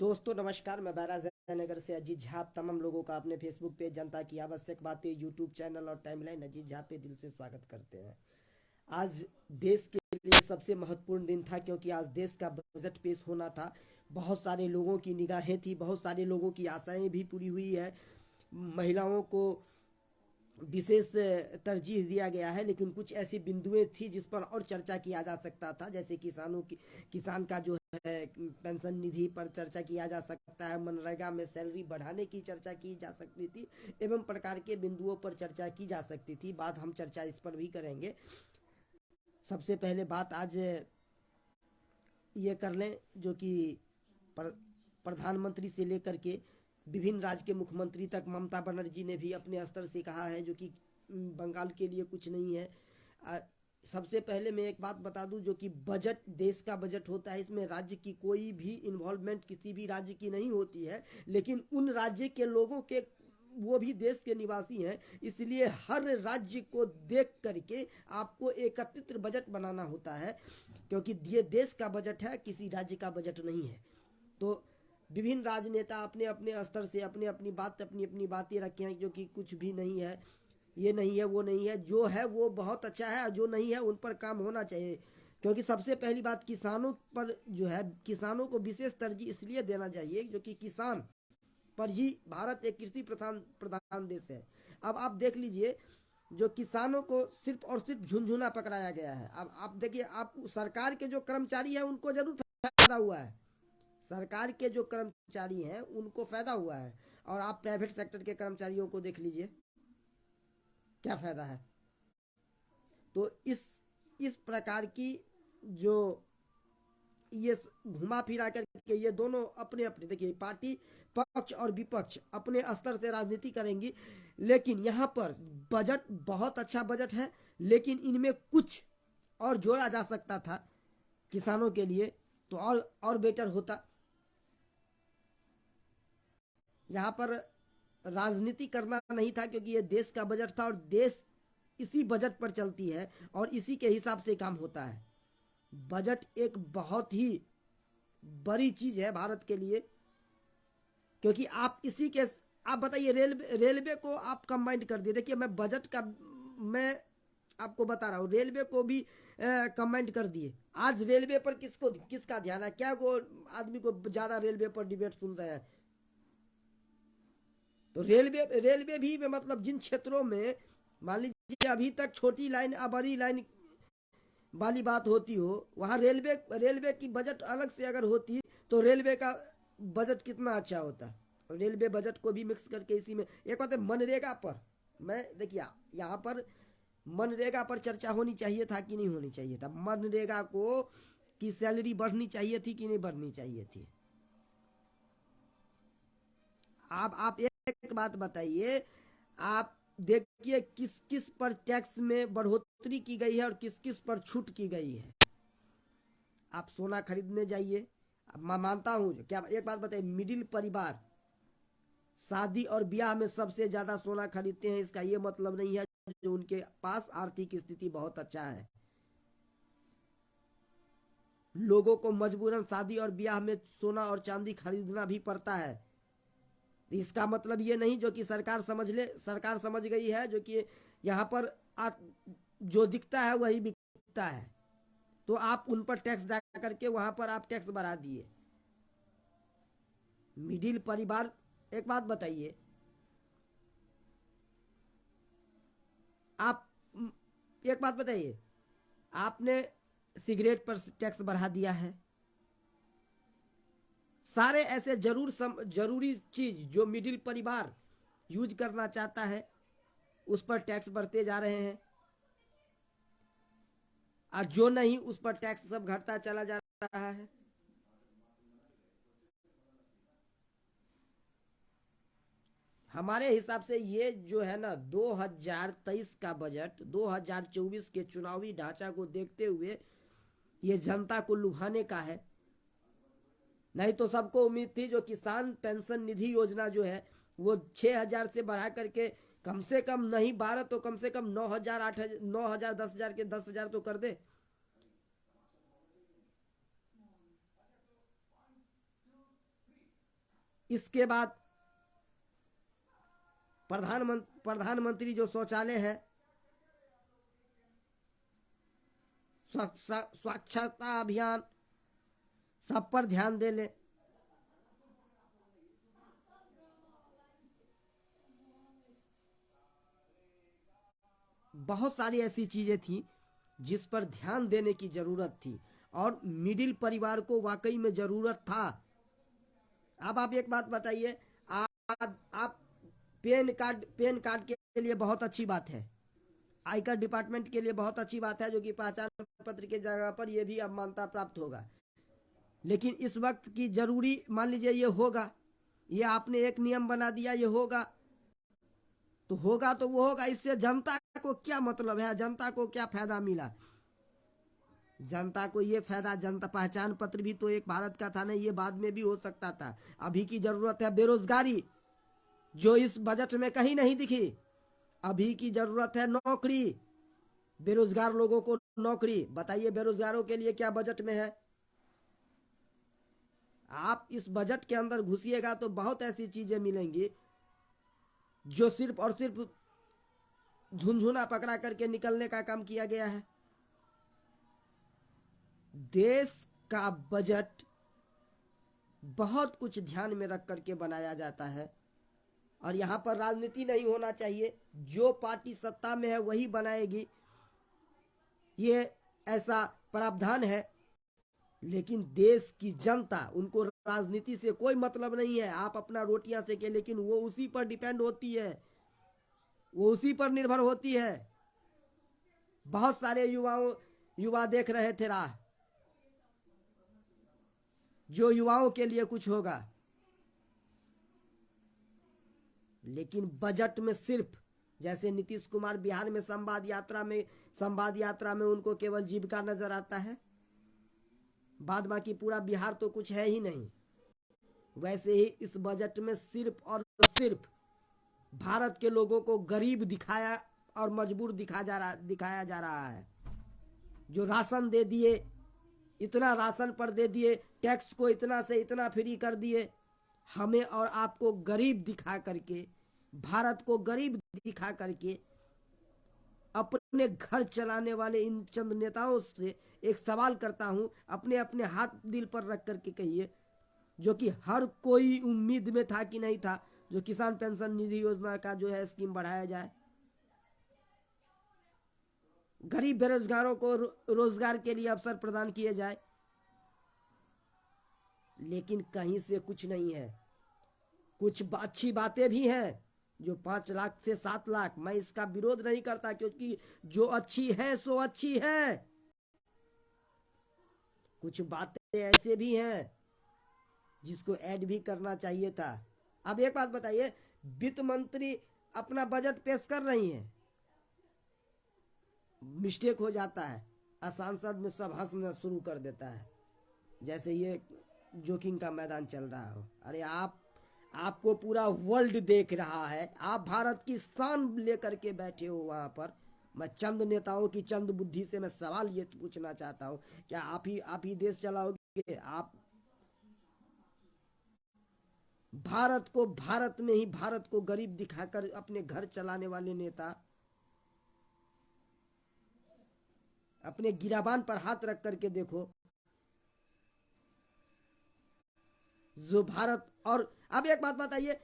दोस्तों नमस्कार, मैं बैरा जयनगर से अजीत झा। आप तमाम लोगों का अपने फेसबुक पेज जनता की आवश्यक बातें यूट्यूब चैनल और टाइमलाइन अजीत झा पे दिल से स्वागत करते हैं। आज देश के लिए सबसे महत्वपूर्ण दिन था, क्योंकि आज देश का बजट पेश होना था। बहुत सारे लोगों की निगाहें थी, बहुत सारे लोगों की आशाएं भी पूरी हुई है। महिलाओं को विशेष तरजीह दिया गया है, लेकिन कुछ ऐसी बिंदुएं थी जिस पर और चर्चा किया जा सकता था, जैसे किसान का जो है पेंशन निधि पर चर्चा किया जा सकता है, मनरेगा में सैलरी बढ़ाने की चर्चा की जा सकती थी, एवं प्रकार के बिंदुओं पर चर्चा की जा सकती थी। बात हम चर्चा इस पर भी करेंगे। सबसे पहले बात आज ये कर लें जो कि प्रधानमंत्री से लेकर के विभिन्न राज्य के मुख्यमंत्री तक ममता बनर्जी ने भी अपने स्तर से कहा है, जो कि बंगाल के लिए कुछ नहीं है। सबसे पहले मैं एक बात बता दूं, जो कि बजट देश का बजट होता है, इसमें राज्य की कोई भी इन्वॉल्वमेंट किसी भी राज्य की नहीं होती है, लेकिन उन राज्य के लोगों के वो भी देश के निवासी हैं, इसलिए हर राज्य को देख करके आपको एकत्रित बजट बनाना होता है, क्योंकि ये देश का बजट है, किसी राज्य का बजट नहीं है। तो विभिन्न राजनेता अपने अपने स्तर से अपनी अपनी बातें रखे हैं, जो कि कुछ भी नहीं है, ये नहीं है, वो नहीं है। जो है वो बहुत अच्छा है, और जो नहीं है उन पर काम होना चाहिए। क्योंकि सबसे पहली बात, किसानों पर जो है, किसानों को विशेष तरजीह इसलिए देना चाहिए जो कि किसान पर ही भारत एक कृषि प्रधान प्रधान देश है। अब आप देख लीजिए, जो किसानों को सिर्फ और सिर्फ झुनझुना पकड़ाया गया है। अब आप देखिए, आप सरकार के जो कर्मचारी हैं उनको जरूर फायदा हुआ है, सरकार के जो कर्मचारी हैं उनको फायदा हुआ है, और आप प्राइवेट सेक्टर के कर्मचारियों को देख लीजिए क्या फायदा है। तो इस प्रकार की जो ये घुमा फिरा करके ये दोनों अपने अपने, देखिए, पार्टी पक्ष और विपक्ष अपने स्तर से राजनीति करेंगी, लेकिन यहाँ पर बजट बहुत अच्छा बजट है, लेकिन इनमें कुछ और जोड़ा जा सकता था किसानों के लिए, तो और बेटर होता। यहाँ पर राजनीति करना नहीं था, क्योंकि ये देश का बजट था और देश इसी बजट पर चलती है और इसी के हिसाब से काम होता है। बजट एक बहुत ही बड़ी चीज है भारत के लिए, क्योंकि आप इसी के, आप बताइए, रेलवे को आप कंबाइंड कर दिए। देखिए, मैं बजट का मैं आपको बता रहा हूँ, रेलवे को भी कंबाइंड कर दिए। आज रेलवे पर किसका ध्यान है? क्या को आदमी को ज्यादा रेलवे पर डिबेट सुन रहे हैं? तो रेलवे भी में मतलब जिन क्षेत्रों में मान लीजिए अभी तक छोटी लाइन या बड़ी लाइन वाली बात होती हो, वहाँ रेलवे की बजट अलग से अगर होती तो रेलवे का बजट कितना अच्छा होता। रेलवे बजट को भी मिक्स करके इसी में एक बात है, मनरेगा पर मैं देखिए, यहाँ पर मनरेगा पर चर्चा होनी चाहिए था कि नहीं होनी चाहिए था? मनरेगा को की सैलरी बढ़नी चाहिए थी कि नहीं बढ़नी चाहिए थी? आप एक बात बताइए, आप देखिए किस किस पर टैक्स में बढ़ोतरी की गई है और किस किस पर छूट की गई है। आप सोना खरीदने जाइए, मैं मानता हूं, क्या एक बात बताइए, मिडिल परिवार शादी और ब्याह में सबसे ज्यादा सोना खरीदते हैं, इसका ये मतलब नहीं है जो उनके पास आर्थिक स्थिति बहुत अच्छा है। लोगों को मजबूरन शादी और ब्याह में सोना और चांदी खरीदना भी पड़ता है। इसका मतलब ये नहीं जो कि सरकार समझ गई है जो कि यहाँ पर जो दिखता है वही बिकता है, तो आप उन पर टैक्स लगा करके वहां पर आप टैक्स बढ़ा दिए। मिडिल परिवार, एक बात बताइए, आप एक बात बताइए, आपने सिगरेट पर टैक्स बढ़ा दिया है। सारे ऐसे जरूरी चीज जो मिडिल परिवार यूज करना चाहता है उस पर टैक्स बढ़ते जा रहे हैं, और जो नहीं उस पर टैक्स सब घटता चला जा रहा है। हमारे हिसाब से ये जो है ना, 2023 का बजट 2024 के चुनावी ढांचा को देखते हुए ये जनता को लुभाने का है। नहीं तो सबको उम्मीद थी जो किसान पेंशन निधि योजना जो है वो 6,000 से बढ़ा करके कम से कम नहीं 12 तो कम से कम 9,000 8,000 9,000 10,000 के 10,000 तो कर दे। इसके बाद प्रधानमंत्री जो शौचालय है, स्वच्छता अभियान, सब पर ध्यान दे ले। बहुत सारी ऐसी चीजें थी जिस पर ध्यान देने की जरूरत थी और मिडिल परिवार को वाकई में जरूरत था। अब आप एक बात बताइए, आप पैन कार्ड के लिए बहुत अच्छी बात है, आयकर डिपार्टमेंट के लिए बहुत अच्छी बात है, जो कि पहचान पत्र के जगह पर यह भी अब मान्यता प्राप्त होगा। लेकिन इस वक्त की जरूरी, मान लीजिए ये होगा, ये आपने एक नियम बना दिया, ये होगा तो होगा तो वो होगा, इससे जनता को क्या मतलब है, जनता को क्या फायदा मिला? जनता को ये फायदा, जनता पहचान पत्र भी तो एक भारत का था ना, ये बाद में भी हो सकता था। अभी की जरूरत है बेरोजगारी, जो इस बजट में कहीं नहीं दिखी। अभी की जरूरत है नौकरी, बेरोजगार लोगों को नौकरी। बताइए बेरोजगारों के लिए क्या बजट में है? आप इस बजट के अंदर घुसिएगा तो बहुत ऐसी चीजें मिलेंगी जो सिर्फ और सिर्फ झुनझुना पकड़ा करके निकलने का काम किया गया है। देश का बजट बहुत कुछ ध्यान में रख करके बनाया जाता है और यहां पर राजनीति नहीं होना चाहिए। जो पार्टी सत्ता में है वही बनाएगी, ये ऐसा प्रावधान है। लेकिन देश की जनता, उनको राजनीति से कोई मतलब नहीं है। आप अपना रोटियां सेके, लेकिन वो उसी पर डिपेंड होती है, वो उसी पर निर्भर होती है। बहुत सारे युवा देख रहे थे राह, जो युवाओं के लिए कुछ होगा। लेकिन बजट में सिर्फ, जैसे नीतीश कुमार बिहार में संवाद यात्रा में उनको केवल जीविका नजर आता है, बाद बाकी पूरा बिहार तो कुछ है ही नहीं। वैसे ही इस बजट में सिर्फ और सिर्फ भारत के लोगों को गरीब दिखाया और मजबूर दिखाया जा रहा है। जो राशन दे दिए, इतना राशन पर दे दिए, टैक्स को इतना से इतना फ्री कर दिए, हमें और आपको गरीब दिखा करके, भारत को गरीब दिखा करके अपने घर चलाने वाले इन चंद नेताओं से एक सवाल करता हूं, अपने अपने हाथ दिल पर रख करके कहिए, जो कि हर कोई उम्मीद में था कि नहीं था, जो किसान पेंशन निधि योजना का जो है स्कीम बढ़ाया जाए, गरीब बेरोजगारों को रोजगार के लिए अवसर प्रदान किए जाए। लेकिन कहीं से कुछ नहीं है। कुछ अच्छी बातें भी हैं, जो 5 लाख से 7 लाख, मैं इसका विरोध नहीं करता, क्योंकि जो अच्छी है सो अच्छी है। कुछ बातें ऐसे भी हैं जिसको ऐड भी करना चाहिए था। अब एक बात बताइए, वित्त मंत्री अपना बजट पेश कर रही हैं, मिस्टेक हो जाता है, सांसद में सब हंसना शुरू कर देता है, जैसे ये जोकिंग का मैदान चल रहा हो। अरे आपको पूरा वर्ल्ड देख रहा है, आप भारत की शान लेकर के बैठे हो वहां पर। मैं चंद नेताओं की चंद बुद्धि से मैं सवाल ये पूछना चाहता हूं, क्या आप ही देश चलाओगे? आप भारत में ही भारत को गरीब दिखाकर अपने घर चलाने वाले नेता अपने गिराबान पर हाथ रख करके देखो, जो भारत। और अब एक बात बताइए,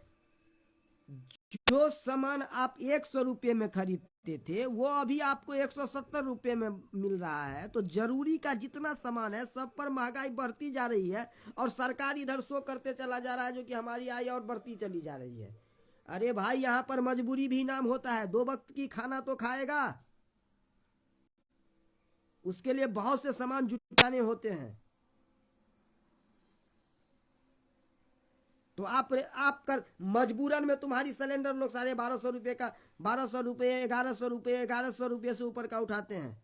जो सामान आप 100 रुपये में खरीदते थे वो अभी आपको 170 रुपये में मिल रहा है। तो जरूरी का जितना सामान है सब पर महंगाई बढ़ती जा रही है और सरकार इधर शो करते चला जा रहा है, जो कि हमारी आय और बढ़ती चली जा रही है। अरे भाई, यहाँ पर मजबूरी भी नाम होता है, 2 वक्त की खाना तो खाएगा, उसके लिए बहुत से सामान जुटाने होते हैं। तो आप कर मजबूरन में तुम्हारी सिलेंडर लोग 1250 रुपये का, 1200 रुपये, 1100 रुपये से ऊपर का उठाते हैं।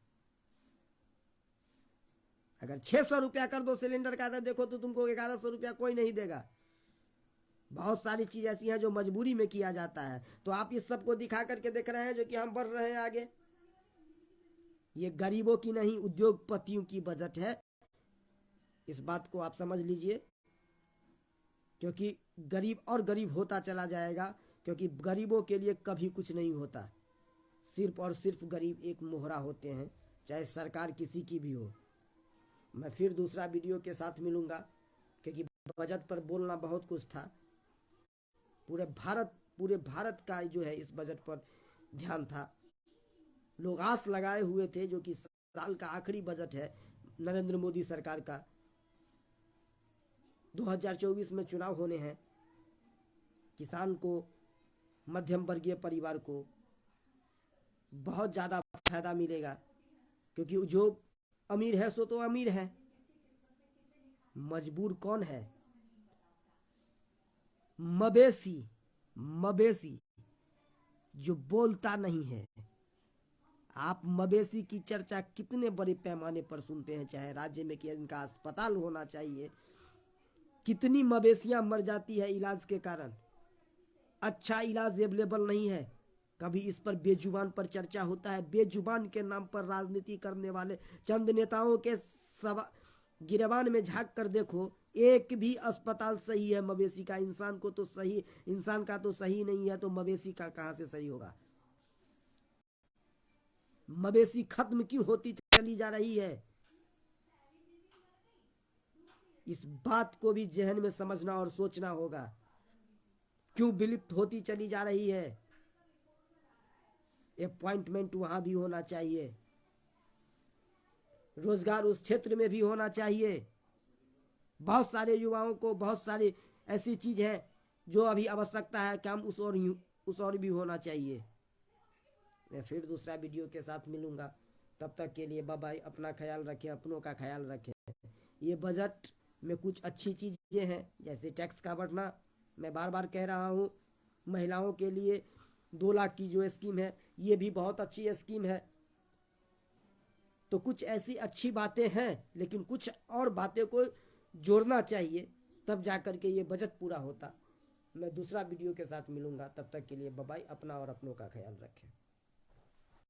अगर 600 रुपया कर दो सिलेंडर का, तो देखो तो तुमको 1100 रुपया कोई नहीं देगा। बहुत सारी चीज ऐसी हैं जो मजबूरी में किया जाता है। तो आप इस सबको दिखा करके देख रहे हैं जो कि हम बढ़ रहे हैं आगे। ये गरीबों की नहीं, उद्योगपतियों की बजट है, इस बात को आप समझ लीजिए। क्योंकि गरीब और गरीब होता चला जाएगा, क्योंकि गरीबों के लिए कभी कुछ नहीं होता। सिर्फ और सिर्फ गरीब एक मोहरा होते हैं, चाहे सरकार किसी की भी हो। मैं फिर दूसरा वीडियो के साथ मिलूंगा, क्योंकि बजट पर बोलना बहुत कुछ था। पूरे भारत का जो है इस बजट पर ध्यान था। लोग आस लगाए हुए थे, जो कि साल का आखिरी बजट है नरेंद्र मोदी सरकार का। 2024 में चुनाव होने हैं। किसान को, मध्यम वर्गीय परिवार को बहुत ज़्यादा फायदा मिलेगा, क्योंकि जो अमीर है सो तो अमीर है, मजबूर कौन है? मवेशी जो बोलता नहीं है। आप मवेशी की चर्चा कितने बड़े पैमाने पर सुनते हैं, चाहे राज्य में कि इनका अस्पताल होना चाहिए। कितनी मवेशियां मर जाती है इलाज के कारण, अच्छा इलाज अवेलेबल नहीं है। कभी इस पर बेजुबान पर चर्चा होता है। बेजुबान के नाम पर राजनीति करने वाले चंद नेताओं के गिरबान में झांक कर देखो, एक भी अस्पताल सही है मवेशी का। इंसान का तो सही नहीं है, तो मवेशी का कहां से सही होगा? मवेशी खत्म क्यों होती चली जा रही है? इस बात को भी जहन में समझना और सोचना होगा। क्यों विलुप्त होती चली जा रही है? अपॉइंटमेंट वहां भी होना चाहिए, रोजगार उस क्षेत्र में भी होना चाहिए। बहुत सारे युवाओं को बहुत सारी ऐसी चीज है जो अभी आवश्यकता है, काम उस और भी होना चाहिए। मैं फिर दूसरा वीडियो के साथ मिलूंगा, तब तक के लिए बाय बाय। अपना ख्याल रखें, अपनों का ख्याल रखें। ये बजट में कुछ अच्छी चीजें हैं, जैसे टैक्स का बढ़ना। मैं बार बार कह रहा हूँ, महिलाओं के लिए 2 लाख की जो स्कीम है, ये भी बहुत अच्छी स्कीम है। तो कुछ ऐसी अच्छी बातें हैं, लेकिन कुछ और बातें को जोड़ना चाहिए, तब जाकर के ये बजट पूरा होता। मैं दूसरा वीडियो के साथ मिलूंगा, तब तक के लिए बाय बाय। अपना और अपनों का ख्याल रखें।